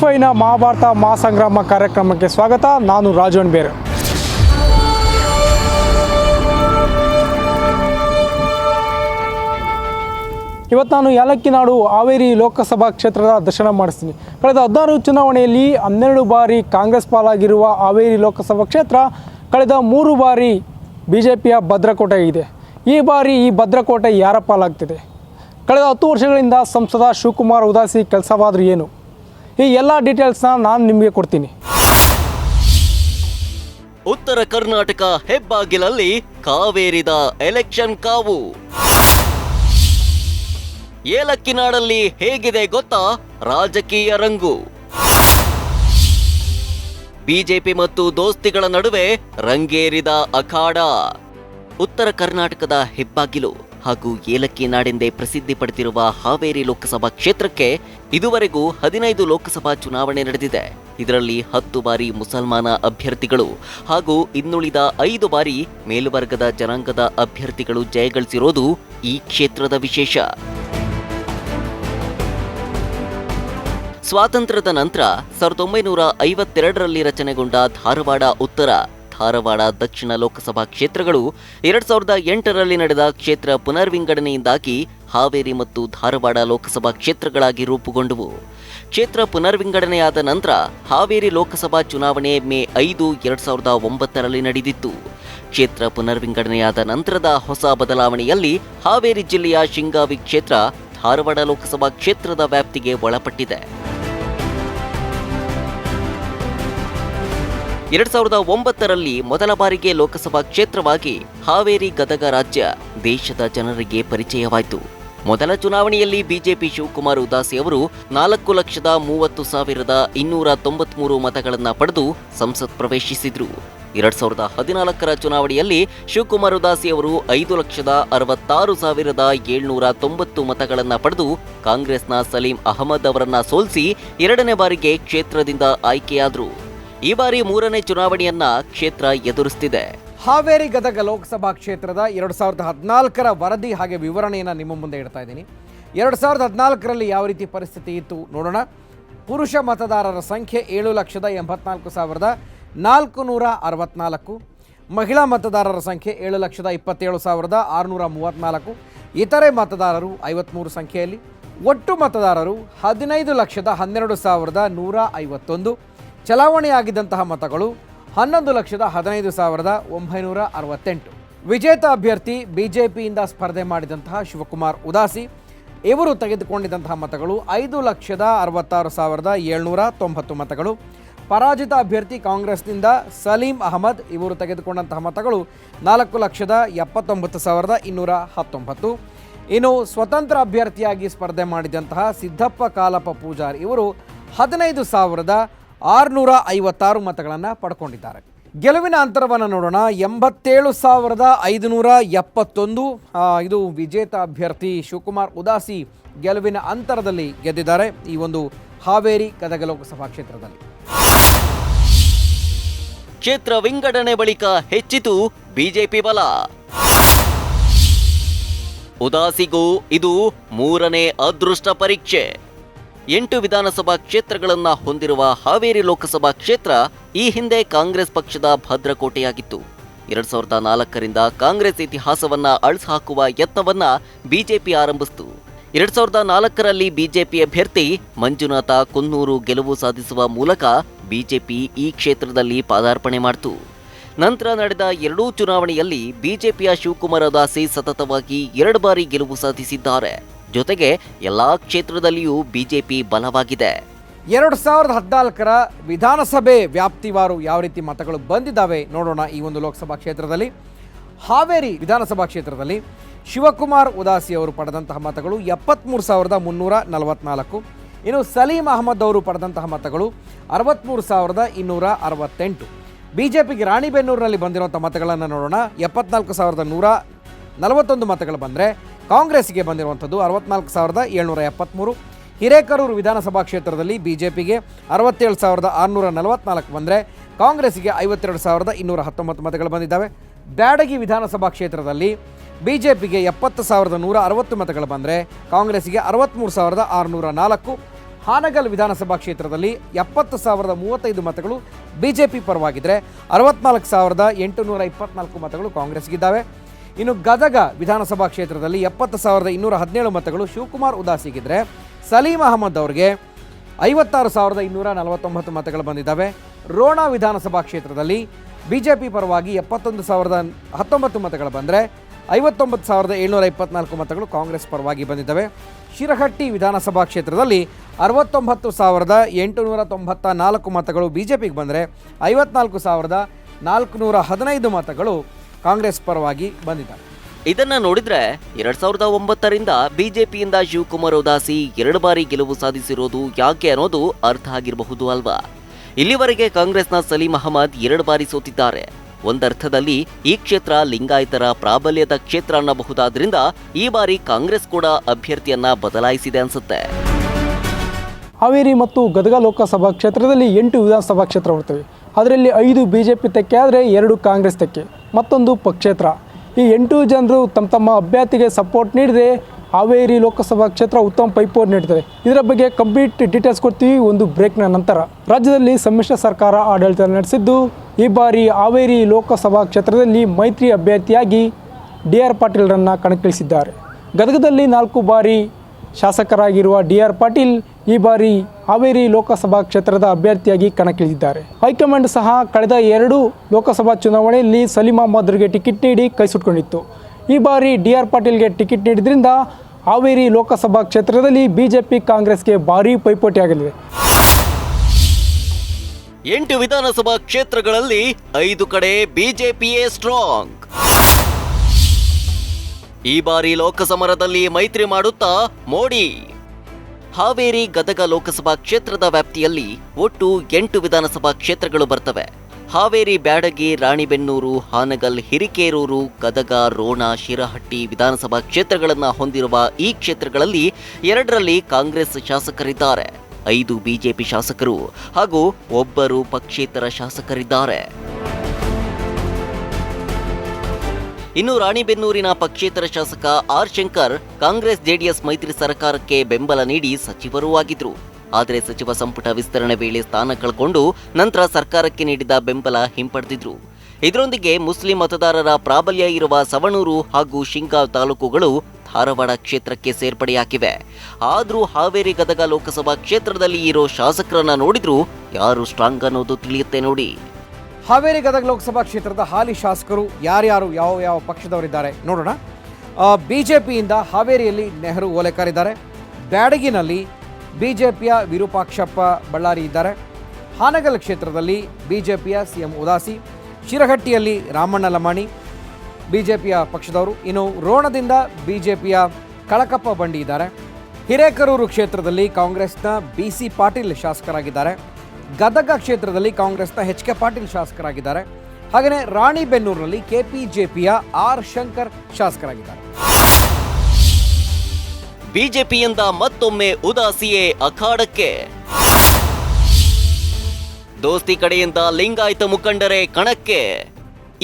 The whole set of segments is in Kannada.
ಟಿ5ನ ಮಹಾಭಾರತ ಮಹಾಸಂಗ್ರಾಮ ಕಾರ್ಯಕ್ರಮಕ್ಕೆ ಸ್ವಾಗತ. ನಾನು ರಾಜವನ್ ಬೇರೆ. ಇವತ್ತು ನಾನು ಯಾಲಕ್ಕಿನಾಡು ಹಾವೇರಿ ಲೋಕಸಭಾ ಕ್ಷೇತ್ರದ ದರ್ಶನ ಮಾಡಿಸ್ತೀನಿ. ಕಳೆದ 16 ಚುನಾವಣೆಯಲ್ಲಿ 12 ಬಾರಿ ಕಾಂಗ್ರೆಸ್ ಪಾಲಾಗಿರುವ ಹಾವೇರಿ ಲೋಕಸಭಾ ಕ್ಷೇತ್ರ ಕಳೆದ 3 ಬಾರಿ BJPಯ ಭದ್ರಕೋಟೆ ಇದೆ. ಈ ಬಾರಿ ಈ ಭದ್ರಕೋಟೆ ಯಾರ ಪಾಲಾಗ್ತಿದೆ? ಕಳೆದ 10 ವರ್ಷಗಳಿಂದ ಸಂಸದ ಶಿವಕುಮಾರ್ ಉದಾಸಿ ಕೆಲಸವಾದರೂ ಏನು? ಈ ಎಲ್ಲ ಡೀಟೇಲ್ಸ್ನ ನಾನು ನಿಮಗೆ ಕೊಡ್ತೀನಿ. ಉತ್ತರ ಕರ್ನಾಟಕ ಹೆಬ್ಬಾಗಿಲಲ್ಲಿ ಕಾವೇರಿದ ಎಲೆಕ್ಷನ್ ಕಾವು. ಏಲಕ್ಕಿನಾಡಲ್ಲಿ ಹೇಗಿದೆ ಗೊತ್ತಾ ರಾಜಕೀಯ ರಂಗು? ಬಿಜೆಪಿ ಮತ್ತು ದೋಸ್ತಿಗಳ ನಡುವೆ ರಂಗೇರಿದ ಅಖಾಡ. ಉತ್ತರ ಕರ್ನಾಟಕದ ಹೆಬ್ಬಾಗಿಲು ಹಾಗೂ ಏಲಕ್ಕಿ ನಾಡೆಂದೇ ಪ್ರಸಿದ್ಧಿ ಪಡೆದಿರುವ ಹಾವೇರಿ ಲೋಕಸಭಾ ಕ್ಷೇತ್ರಕ್ಕೆ ಇದುವರೆಗೂ 15 ಲೋಕಸಭಾ ಚುನಾವಣೆ ನಡೆದಿದೆ. ಇದರಲ್ಲಿ 10 ಬಾರಿ ಮುಸಲ್ಮಾನ ಅಭ್ಯರ್ಥಿಗಳು ಹಾಗೂ ಇನ್ನುಳಿದ 5 ಬಾರಿ ಮೇಲ್ವರ್ಗದ ಜನಾಂಗದ ಅಭ್ಯರ್ಥಿಗಳು ಜಯಗಳಿಸಿರೋದು ಈ ಕ್ಷೇತ್ರದ ವಿಶೇಷ. ಸ್ವಾತಂತ್ರ್ಯದ ನಂತರ 1952ರಲ್ಲಿ ರಚನೆಗೊಂಡ ಧಾರವಾಡ ಉತ್ತರ, ಧಾರವಾಡ ದಕ್ಷಿಣ ಲೋಕಸಭಾ ಕ್ಷೇತ್ರಗಳು 2008ರಲ್ಲಿ ನಡೆದ ಕ್ಷೇತ್ರ ಪುನರ್ವಿಂಗಡಣೆಯಿಂದಾಗಿ ಹಾವೇರಿ ಮತ್ತು ಧಾರವಾಡ ಲೋಕಸಭಾ ಕ್ಷೇತ್ರಗಳಾಗಿ ರೂಪುಗೊಂಡವು. ಕ್ಷೇತ್ರ ಪುನರ್ವಿಂಗಡಣೆಯಾದ ನಂತರ ಹಾವೇರಿ ಲೋಕಸಭಾ ಚುನಾವಣೆ ಮೇ 5, 2009ರಲ್ಲಿ ನಡೆದಿತ್ತು. ಕ್ಷೇತ್ರ ಪುನರ್ವಿಂಗಡಣೆಯಾದ ನಂತರದ ಹೊಸ ಬದಲಾವಣೆಯಲ್ಲಿ ಹಾವೇರಿ ಜಿಲ್ಲೆಯ ಶಿಂಗಾವಿ ಕ್ಷೇತ್ರ ಧಾರವಾಡ ಲೋಕಸಭಾ ಕ್ಷೇತ್ರದ ವ್ಯಾಪ್ತಿಗೆ ಒಳಪಟ್ಟಿದೆ. 2009ರಲ್ಲಿ ಮೊದಲ ಬಾರಿಗೆ ಲೋಕಸಭಾ ಕ್ಷೇತ್ರವಾಗಿ ಹಾವೇರಿ ಗದಗ ರಾಜ್ಯ ದೇಶದ ಜನರಿಗೆ ಪರಿಚಯವಾಯಿತು. ಮೊದಲ ಚುನಾವಣೆಯಲ್ಲಿ ಬಿಜೆಪಿ ಶಿವಕುಮಾರ್ ಉದಾಸಿ ಅವರು 4,30,293 ಮತಗಳನ್ನು ಪಡೆದು ಸಂಸತ್ ಪ್ರವೇಶಿಸಿದ್ರು. 2014ರ ಚುನಾವಣೆಯಲ್ಲಿ ಶಿವಕುಮಾರ್ ಉದಾಸಿ ಅವರು 5,66,790 ಮತಗಳನ್ನು ಪಡೆದು ಕಾಂಗ್ರೆಸ್ನ ಸಲೀಂ ಅಹಮದ್ ಅವರನ್ನ ಸೋಲಿಸಿ 2ನೇ ಬಾರಿಗೆ ಕ್ಷೇತ್ರದಿಂದ ಆಯ್ಕೆಯಾದರು. ಈ ಬಾರಿ 3ನೇ ಚುನಾವಣೆಯನ್ನ ಕ್ಷೇತ್ರ ಎದುರಿಸುತ್ತಿದೆ. ಹಾವೇರಿ ಗದಗ ಲೋಕಸಭಾ ಕ್ಷೇತ್ರದ 2014ರ ವರದಿ ಹಾಗೆ ವಿವರಣೆಯನ್ನು ನಿಮ್ಮ ಮುಂದೆ ಇಡ್ತಾ ಇದ್ದೀನಿ. 2014ರಲ್ಲಿ ಯಾವ ರೀತಿ ಪರಿಸ್ಥಿತಿ ಇತ್ತು ನೋಡೋಣ. ಪುರುಷ ಮತದಾರರ ಸಂಖ್ಯೆ 7,84,464, ಮಹಿಳಾ ಮತದಾರರ ಸಂಖ್ಯೆ 7,27,634, ಇತರೆ ಮತದಾರರು 53 ಸಂಖ್ಯೆಯಲ್ಲಿ. ಒಟ್ಟು ಮತದಾರರು 15,12,151. ಚಲಾವಣೆಯಾಗಿದ್ದಂತಹ ಮತಗಳು 11,15,968. ವಿಜೇತ ಅಭ್ಯರ್ಥಿ ಬಿಜೆಪಿಯಿಂದ ಸ್ಪರ್ಧೆ ಮಾಡಿದಂತಹ ಶಿವಕುಮಾರ್ ಉದಾಸಿ ಇವರು ತೆಗೆದುಕೊಂಡಿದ್ದಂತಹ ಮತಗಳು 5,66,790 ಮತಗಳು. ಪರಾಜಿತ ಅಭ್ಯರ್ಥಿ ಕಾಂಗ್ರೆಸ್ನಿಂದ ಸಲೀಂ ಅಹಮದ್ ಇವರು ತೆಗೆದುಕೊಂಡಂತಹ ಮತಗಳು 4,79,219. ಇನ್ನು ಸ್ವತಂತ್ರ ಅಭ್ಯರ್ಥಿಯಾಗಿ ಸ್ಪರ್ಧೆ ಮಾಡಿದಂತಹ ಸಿದ್ದಪ್ಪ ಕಾಲಪ್ಪ ಪೂಜಾರಿ ಇವರು 15,656 ಮತಗಳನ್ನು ಪಡ್ಕೊಂಡಿದ್ದಾರೆ. ಗೆಲುವಿನ ಅಂತರವನ್ನು ನೋಡೋಣ. 87,571 ಇದು ವಿಜೇತ ಅಭ್ಯರ್ಥಿ ಶಿವಕುಮಾರ್ ಉದಾಸಿ ಗೆಲುವಿನ ಅಂತರದಲ್ಲಿ ಗೆದ್ದಿದ್ದಾರೆ ಈ ಒಂದು ಹಾವೇರಿ ಗದಗ ಲೋಕಸಭಾ ಕ್ಷೇತ್ರದಲ್ಲಿ. ಕ್ಷೇತ್ರ ವಿಂಗಡಣೆ ಬಳಿಕ ಹೆಚ್ಚಿತು ಬಿಜೆಪಿ ಬಲ. ಉದಾಸಿಗೂ ಇದು 3ನೇ ಅದೃಷ್ಟ ಪರೀಕ್ಷೆ. 8 ವಿಧಾನಸಭಾ ಕ್ಷೇತ್ರಗಳನ್ನು ಹೊಂದಿರುವ ಹಾವೇರಿ ಲೋಕಸಭಾ ಕ್ಷೇತ್ರ ಈ ಹಿಂದೆ ಕಾಂಗ್ರೆಸ್ ಪಕ್ಷದ ಭದ್ರಕೋಟೆಯಾಗಿತ್ತು. 2004ರಿಂದ ಕಾಂಗ್ರೆಸ್ ಇತಿಹಾಸವನ್ನ ಅಳಿಸುಹಾಕುವ ಯತ್ನವನ್ನ ಬಿಜೆಪಿ ಆರಂಭಿಸಿತು. 2004ರಲ್ಲಿ ಬಿಜೆಪಿ ಅಭ್ಯರ್ಥಿ ಮಂಜುನಾಥ ಕುನ್ನೂರು ಗೆಲುವು ಸಾಧಿಸುವ ಮೂಲಕ ಬಿಜೆಪಿ ಈ ಕ್ಷೇತ್ರದಲ್ಲಿ ಪಾದಾರ್ಪಣೆ ಮಾಡಿತು. ನಂತರ ನಡೆದ 2 ಚುನಾವಣೆಯಲ್ಲಿ ಬಿಜೆಪಿಯ ಶಿವಕುಮಾರ್ ಉದಾಸಿ ಸತತವಾಗಿ 2 ಬಾರಿ ಗೆಲುವು ಸಾಧಿಸಿದ್ದಾರೆ. ಜೊತೆಗೆ ಎಲ್ಲಾ ಕ್ಷೇತ್ರದಲ್ಲಿಯೂ ಬಿಜೆಪಿ ಬಲವಾಗಿದೆ. 2014ರ ವಿಧಾನಸಭೆ ವ್ಯಾಪ್ತಿವಾರು ಯಾವ ರೀತಿ ಮತಗಳು ಬಂದಿದ್ದಾವೆ ನೋಡೋಣ. ಈ ಒಂದು ಲೋಕಸಭಾ ಕ್ಷೇತ್ರದಲ್ಲಿ ಹಾವೇರಿ ವಿಧಾನಸಭಾ ಕ್ಷೇತ್ರದಲ್ಲಿ ಶಿವಕುಮಾರ್ ಉದಾಸಿ ಅವರು ಪಡೆದಂತಹ ಮತಗಳು 73,344. ಇನ್ನು ಸಲೀಂ ಅಹಮದ್ ಅವರು ಪಡೆದಂತಹ ಮತಗಳು 63,268. ಬಿಜೆಪಿಗೆ ರಾಣಿಬೆನ್ನೂರಿನಲ್ಲಿ ಬಂದಿರುವಂಥ ಮತಗಳನ್ನು ನೋಡೋಣ. 74,141 ಮತಗಳು ಬಂದರೆ ಕಾಂಗ್ರೆಸ್ಗೆ ಬಂದಿರುವಂಥದ್ದು 64,773. ಹಿರೇಕರೂರು ವಿಧಾನಸಭಾ ಕ್ಷೇತ್ರದಲ್ಲಿ ಬಿಜೆಪಿಗೆ 67,644 ಬಂದರೆ ಕಾಂಗ್ರೆಸ್ಗೆ 52,219 ಮತಗಳು ಬಂದಿದ್ದಾವೆ. ಬ್ಯಾಡಗಿ ವಿಧಾನಸಭಾ ಕ್ಷೇತ್ರದಲ್ಲಿ ಬಿಜೆಪಿಗೆ 70,160 ಮತಗಳು ಬಂದರೆ ಕಾಂಗ್ರೆಸ್ಗೆ 63,604. ಹಾನಗಲ್ ವಿಧಾನಸಭಾ ಕ್ಷೇತ್ರದಲ್ಲಿ 70,035 ಮತಗಳು ಬಿಜೆಪಿ ಪರವಾಗಿದ್ದರೆ 64,824 ಮತಗಳು ಕಾಂಗ್ರೆಸ್ಗಿದ್ದಾವೆ. ಇನ್ನು ಗದಗ ವಿಧಾನಸಭಾ ಕ್ಷೇತ್ರದಲ್ಲಿ 70,217 ಮತಗಳು ಶಿವಕುಮಾರ್ ಉದಾಸಿಗಿದ್ದರೆ ಸಲೀಂ ಅಹಮದ್ ಅವರಿಗೆ 56,249 ಮತಗಳು ಬಂದಿದ್ದಾವೆ. ರೋಣ ವಿಧಾನಸಭಾ ಕ್ಷೇತ್ರದಲ್ಲಿ ಬಿಜೆಪಿ ಪರವಾಗಿ 71,019 ಮತಗಳು ಬಂದರೆ 59,724 ಮತಗಳು ಕಾಂಗ್ರೆಸ್ ಪರವಾಗಿ ಬಂದಿದ್ದಾವೆ. ಶಿರಹಟ್ಟಿ ವಿಧಾನಸಭಾ ಕ್ಷೇತ್ರದಲ್ಲಿ 69,894 ಮತಗಳು ಬಿಜೆಪಿಗೆ ಬಂದರೆ 54,415 ಮತಗಳು ಕಾಂಗ್ರೆಸ್ ಪರವಾಗಿ ಬಂದಿದ್ದಾವೆ. ಇದನ್ನ ನೋಡಿದ್ರೆ 2009ರಿಂದ ಬಿಜೆಪಿಯಿಂದ ಶಿವಕುಮಾರ್ ಉದಾಸಿ 2 ಬಾರಿ ಗೆಲುವು ಸಾಧಿಸಿರೋದು ಯಾಕೆ ಅನ್ನೋದು ಅರ್ಥ ಆಗಿರಬಹುದು ಅಲ್ವಾ? ಇಲ್ಲಿವರೆಗೆ ಕಾಂಗ್ರೆಸ್ನ ಸಲೀಂ ಅಹಮದ್ 2 ಬಾರಿ ಸೋತಿದ್ದಾರೆ. ಒಂದರ್ಥದಲ್ಲಿ ಈ ಕ್ಷೇತ್ರ ಲಿಂಗಾಯತರ ಪ್ರಾಬಲ್ಯದ ಕ್ಷೇತ್ರ ಅನ್ನಬಹುದಾದ್ರಿಂದ ಈ ಬಾರಿ ಕಾಂಗ್ರೆಸ್ ಕೂಡ ಅಭ್ಯರ್ಥಿಯನ್ನ ಬದಲಾಯಿಸಿದೆ ಅನ್ಸುತ್ತೆ. ಹಾವೇರಿ ಮತ್ತು ಗದಗ ಲೋಕಸಭಾ ಕ್ಷೇತ್ರದಲ್ಲಿ 8 ವಿಧಾನಸಭಾ ಕ್ಷೇತ್ರ ಬರ್ತವೆ. ಅದರಲ್ಲಿ 5 ಬಿಜೆಪಿ ತೆಕ್ಕೆ ಆದರೆ 2 ಕಾಂಗ್ರೆಸ್ ತೆಕ್ಕೆ, ಮತ್ತೊಂದು ಪಕ್ಷೇತರ. ಈ 8 ಜನರು ತಮ್ಮ ಅಭ್ಯರ್ಥಿಗೆ ಸಪೋರ್ಟ್ ನೀಡಿದರೆ ಹಾವೇರಿ ಲೋಕಸಭಾ ಕ್ಷೇತ್ರ ಉತ್ತಮ ಪೈಪೋಟಿ ನೀಡುತ್ತದೆ. ಇದರ ಬಗ್ಗೆ ಕಂಪ್ಲೀಟ್ ಡೀಟೇಲ್ಸ್ ಕೊಡ್ತೀವಿ ಒಂದು ಬ್ರೇಕ್ನ ನಂತರ. ರಾಜ್ಯದಲ್ಲಿ ಸಮ್ಮಿಶ್ರ ಸರ್ಕಾರ ಆಡಳಿತ ನಡೆಸಿದ್ದು ಈ ಬಾರಿ ಹಾವೇರಿ ಲೋಕಸಭಾ ಕ್ಷೇತ್ರದಲ್ಲಿ ಮೈತ್ರಿ ಅಭ್ಯರ್ಥಿಯಾಗಿ DR ಪಾಟೀಲ್ರನ್ನು ಕಣಕ್ಕಿಳಿಸಿದ್ದಾರೆ. ಗದಗದಲ್ಲಿ 4 ಬಾರಿ ಶಾಸಕರಾಗಿರುವ DR ಪಾಟೀಲ್ ಈ ಬಾರಿ ಹಾವೇರಿ ಲೋಕಸಭಾ ಕ್ಷೇತ್ರದ ಅಭ್ಯರ್ಥಿಯಾಗಿ ಕಣಕ್ಕಿಳಿದಿದ್ದಾರೆ. ಹೈಕಮಾಂಡ್ ಸಹ ಕಳೆದ 2 ಲೋಕಸಭಾ ಚುನಾವಣೆಯಲ್ಲಿ ಸಲೀಂ ಅಹಮದ್ರಿಗೆ ಟಿಕೆಟ್ ನೀಡಿ ಕೈ ಸುಟ್ಕೊಂಡಿತ್ತು. ಈ ಬಾರಿ DR ಪಾಟೀಲ್ಗೆ ಟಿಕೆಟ್ ನೀಡಿದ್ರಿಂದ ಹಾವೇರಿ ಲೋಕಸಭಾ ಕ್ಷೇತ್ರದಲ್ಲಿ ಬಿಜೆಪಿ ಕಾಂಗ್ರೆಸ್ಗೆ ಭಾರೀ ಪೈಪೋಟಿಯಾಗಲಿದೆ. 8 ವಿಧಾನಸಭಾ ಕ್ಷೇತ್ರಗಳಲ್ಲಿ 5 ಕಡೆ ಬಿಜೆಪಿಯೇ ಸ್ಟ್ರಾಂಗ್. ಈ ಬಾರಿ ಲೋಕಸಮರದಲ್ಲಿ ಮೈತ್ರಿ ಮಾಡುತ್ತಾ ಮೋಡಿ. ಹಾವೇರಿ ಗದಗ ಲೋಕಸಭಾ ಕ್ಷೇತ್ರದ ವ್ಯಾಪ್ತಿಯಲ್ಲಿ ಒಟ್ಟು 8 ವಿಧಾನಸಭಾ ಕ್ಷೇತ್ರಗಳು ಬರ್ತವೆ. ಹಾವೇರಿ, ಬ್ಯಾಡಗಿ, ರಾಣಿಬೆನ್ನೂರು, ಹಾನಗಲ್, ಹಿರಿಕೇರೂರು, ಗದಗ, ರೋಣ, ಶಿರಹಟ್ಟಿ ವಿಧಾನಸಭಾ ಕ್ಷೇತ್ರಗಳನ್ನು ಹೊಂದಿರುವ ಈ ಕ್ಷೇತ್ರಗಳಲ್ಲಿ 2ರಲ್ಲಿ ಕಾಂಗ್ರೆಸ್ ಶಾಸಕರಿದ್ದಾರೆ, 5 ಬಿಜೆಪಿ ಶಾಸಕರು ಹಾಗೂ 1 ಪಕ್ಷೇತರ ಶಾಸಕರಿದ್ದಾರೆ. ಇನ್ನು ರಾಣಿಬೆನ್ನೂರಿನ ಪಕ್ಷೇತರ ಶಾಸಕ ಆರ್ ಶಂಕರ್ ಕಾಂಗ್ರೆಸ್ ಜೆಡಿಎಸ್ ಮೈತ್ರಿ ಸರ್ಕಾರಕ್ಕೆ ಬೆಂಬಲ ನೀಡಿ ಸಚಿವರೂ ಆಗಿದ್ರು. ಆದರೆ ಸಚಿವ ಸಂಪುಟ ವಿಸ್ತರಣೆ ವೇಳೆ ಸ್ಥಾನ ಕಳ್ಕೊಂಡು ನಂತರ ಸರ್ಕಾರಕ್ಕೆ ನೀಡಿದ ಬೆಂಬಲ ಹಿಂಪಡೆದಿದ್ರು. ಇದರೊಂದಿಗೆ ಮುಸ್ಲಿಂ ಮತದಾರರ ಪ್ರಾಬಲ್ಯ ಇರುವ ಸವಣೂರು ಹಾಗೂ ಶಿಂಗಾಂವ್ ತಾಲೂಕುಗಳು ಧಾರವಾಡ ಕ್ಷೇತ್ರಕ್ಕೆ ಸೇರ್ಪಡೆಯಾಗಿವೆ. ಆದರೂ ಹಾವೇರಿ ಗದಗ ಲೋಕಸಭಾ ಕ್ಷೇತ್ರದಲ್ಲಿ ಇರೋ ಶಾಸಕರನ್ನ ನೋಡಿದ್ರು ಯಾರು ಸ್ಟ್ರಾಂಗ್ ಅನ್ನೋದು ತಿಳಿಯುತ್ತೆ ನೋಡಿ. ಹಾವೇರಿ ಗದಗ ಲೋಕಸಭಾ ಕ್ಷೇತ್ರದ ಹಾಲಿ ಶಾಸಕರು ಯಾರ್ಯಾರು ಯಾವ ಪಕ್ಷದವರಿದ್ದಾರೆ ನೋಡೋಣ. ಬಿಜೆಪಿಯಿಂದ ಹಾವೇರಿಯಲ್ಲಿ ನೆಹರು ಓಲೇಕರ್ ಇದ್ದಾರೆ. ಬ್ಯಾಡಗಿನಲ್ಲಿ ಬಿಜೆಪಿಯ ವಿರೂಪಾಕ್ಷಪ್ಪ ಬಳ್ಳಾರಿ ಇದ್ದಾರೆ. ಹಾನಗಲ್ ಕ್ಷೇತ್ರದಲ್ಲಿ ಬಿಜೆಪಿಯ CM ಉದಾಸಿ. ಶಿರಹಟ್ಟಿಯಲ್ಲಿ ರಾಮಣ್ಣ ಲಮಾಣಿ ಬಿಜೆಪಿಯ ಪಕ್ಷದವರು. ಇನ್ನು ರೋಣದಿಂದ ಬಿಜೆಪಿಯ ಕಳಕಪ್ಪ ಬಂಡಿ ಇದ್ದಾರೆ. ಹಿರೇಕರೂರು ಕ್ಷೇತ್ರದಲ್ಲಿ ಕಾಂಗ್ರೆಸ್ನ BC ಪಾಟೀಲ್ ಶಾಸಕರಾಗಿದ್ದಾರೆ. ಗದಗ ಕ್ಷೇತ್ರದಲ್ಲಿ ಕಾಂಗ್ರೆಸ್ನ HK ಪಾಟೀಲ್ ಶಾಸಕರಾಗಿದ್ದಾರೆ. ಹಾಗೆಯೇ ರಾಣಿಬೆನ್ನೂರಿನಲ್ಲಿ KPJPಯ ಆರ್ ಶಂಕರ್ ಶಾಸಕರಾಗಿದ್ದಾರೆ. ಬಿಜೆಪಿಯಿಂದ ಮತ್ತೊಮ್ಮೆ ಉದಾಸಿಯೇ ಅಖಾಡಕ್ಕೆ. ದೋಸ್ತಿ ಕಡೆಯಿಂದ ಲಿಂಗಾಯತ ಮುಖಂಡರೇ ಕಣಕ್ಕೆ.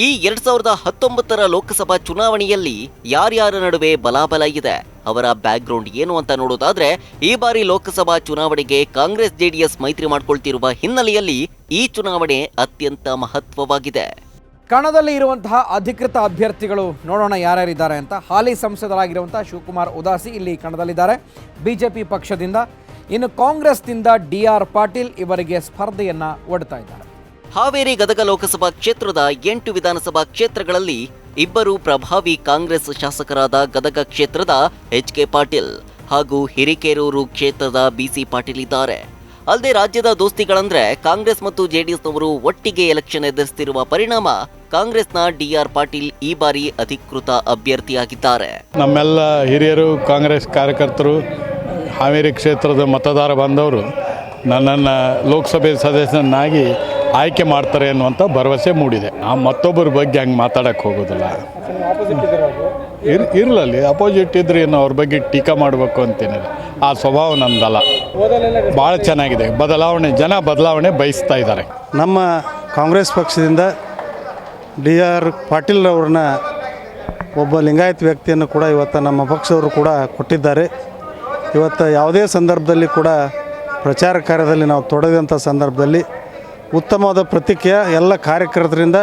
ಈ 2019ರ ಲೋಕಸಭಾ ಚುನಾವಣೆಯಲ್ಲಿ ಯಾರ್ಯಾರ ನಡುವೆ ಬಲಾಬಲ ಇದೆ, ಅವರ ಬ್ಯಾಕ್ಗ್ರೌಂಡ್ ಏನು ಅಂತ ನೋಡೋದಾದ್ರೆ ಈ ಬಾರಿ ಲೋಕಸಭಾ ಚುನಾವಣೆಗೆ ಕಾಂಗ್ರೆಸ್ ಜೆಡಿಎಸ್ ಮೈತ್ರಿ ಮಾಡಿಕೊಳ್ತಿರುವ ಹಿನ್ನೆಲೆಯಲ್ಲಿ ಈ ಚುನಾವಣೆ ಅತ್ಯಂತ ಮಹತ್ವವಾಗಿದೆ. ಕಣದಲ್ಲಿ ಇರುವಂತಹ ಅಧಿಕೃತ ಅಭ್ಯರ್ಥಿಗಳು ನೋಡೋಣ ಯಾರ್ಯಾರಿದ್ದಾರೆ ಅಂತ. ಹಾಲಿ ಸಂಸದರಾಗಿರುವಂತಹ ಶಿವಕುಮಾರ್ ಉದಾಸಿ ಇಲ್ಲಿ ಕಣದಲ್ಲಿದ್ದಾರೆ ಬಿಜೆಪಿ ಪಕ್ಷದಿಂದ. ಇನ್ನು ಕಾಂಗ್ರೆಸ್ನಿಂದ DR ಪಾಟೀಲ್ ಇವರಿಗೆ ಸ್ಪರ್ಧೆಯನ್ನ ಒಡ್ತಾ ಇದ್ದಾರೆ. ಹಾವೇರಿ ಗದಗ ಲೋಕಸಭಾ ಕ್ಷೇತ್ರದ 8 ವಿಧಾನಸಭಾ ಕ್ಷೇತ್ರಗಳಲ್ಲಿ 2 ಪ್ರಭಾವಿ ಕಾಂಗ್ರೆಸ್ ಶಾಸಕರಾದ ಗದಗ ಕ್ಷೇತ್ರದ HK ಪಾಟೀಲ್ ಹಾಗೂ ಹಿರಿಕೇರೂರು ಕ್ಷೇತ್ರದ BC ಪಾಟೀಲ್ ಇದ್ದಾರೆ. ಅಲ್ಲದೆ ರಾಜ್ಯದ ದೋಸ್ತಿಗಳಂದ್ರೆ ಕಾಂಗ್ರೆಸ್ ಮತ್ತು ಜೆಡಿಎಸ್ನವರು ಒಟ್ಟಿಗೆ ಎಲೆಕ್ಷನ್ ಎದುರಿಸುತ್ತಿರುವ ಪರಿಣಾಮ ಕಾಂಗ್ರೆಸ್ನ DR ಪಾಟೀಲ್ ಈ ಬಾರಿ ಅಧಿಕೃತ ಅಭ್ಯರ್ಥಿಯಾಗಿದ್ದಾರೆ. ನಮ್ಮೆಲ್ಲ ಹಿರಿಯರು ಕಾಂಗ್ರೆಸ್ ಕಾರ್ಯಕರ್ತರು ಹಾವೇರಿ ಕ್ಷೇತ್ರದ ಮತದಾರ ಬಾಂಧವರು ನನ್ನನ್ನು ಲೋಕಸಭೆ ಸದಸ್ಯನಾಗಿ ಆಯ್ಕೆ ಮಾಡ್ತಾರೆ ಅನ್ನುವಂಥ ಭರವಸೆ ಮೂಡಿದೆ. ಆ ಮತ್ತೊಬ್ಬರ ಬಗ್ಗೆ ಹಂಗೆ ಮಾತಾಡೋಕ್ಕೆ ಹೋಗೋದಿಲ್ಲ. ಇರಲಿ, ಅಪೋಸಿಟ್ ಇದ್ರೆ ಏನು ಅವ್ರ ಬಗ್ಗೆ ಟೀಕಾ ಮಾಡಬೇಕು ಅಂತೇನಿಲ್ಲ. ಆ ಸ್ವಭಾವ ನನ್ನದಲ್ಲ. ಭಾಳ ಚೆನ್ನಾಗಿದೆ. ಬದಲಾವಣೆ ಬಯಸ್ತಾ ಇದ್ದಾರೆ. ನಮ್ಮ ಕಾಂಗ್ರೆಸ್ ಪಕ್ಷದಿಂದ DR ಪಾಟೀಲ್ ಅವ್ರನ್ನ ಒಬ್ಬ ಲಿಂಗಾಯತ್ ವ್ಯಕ್ತಿಯನ್ನು ಕೂಡ ಇವತ್ತು ನಮ್ಮ ಪಕ್ಷದವರು ಕೂಡ ಕೊಟ್ಟಿದ್ದಾರೆ. ಇವತ್ತು ಯಾವುದೇ ಸಂದರ್ಭದಲ್ಲಿ ಕೂಡ ಪ್ರಚಾರ ಕಾರ್ಯದಲ್ಲಿ ನಾವು ತೊಡಗಿದಂಥ ಸಂದರ್ಭದಲ್ಲಿ ಉತ್ತಮವಾದ ಪ್ರತಿಕ್ರಿಯೆ ಎಲ್ಲ ಕಾರ್ಯಕರ್ತರಿಂದ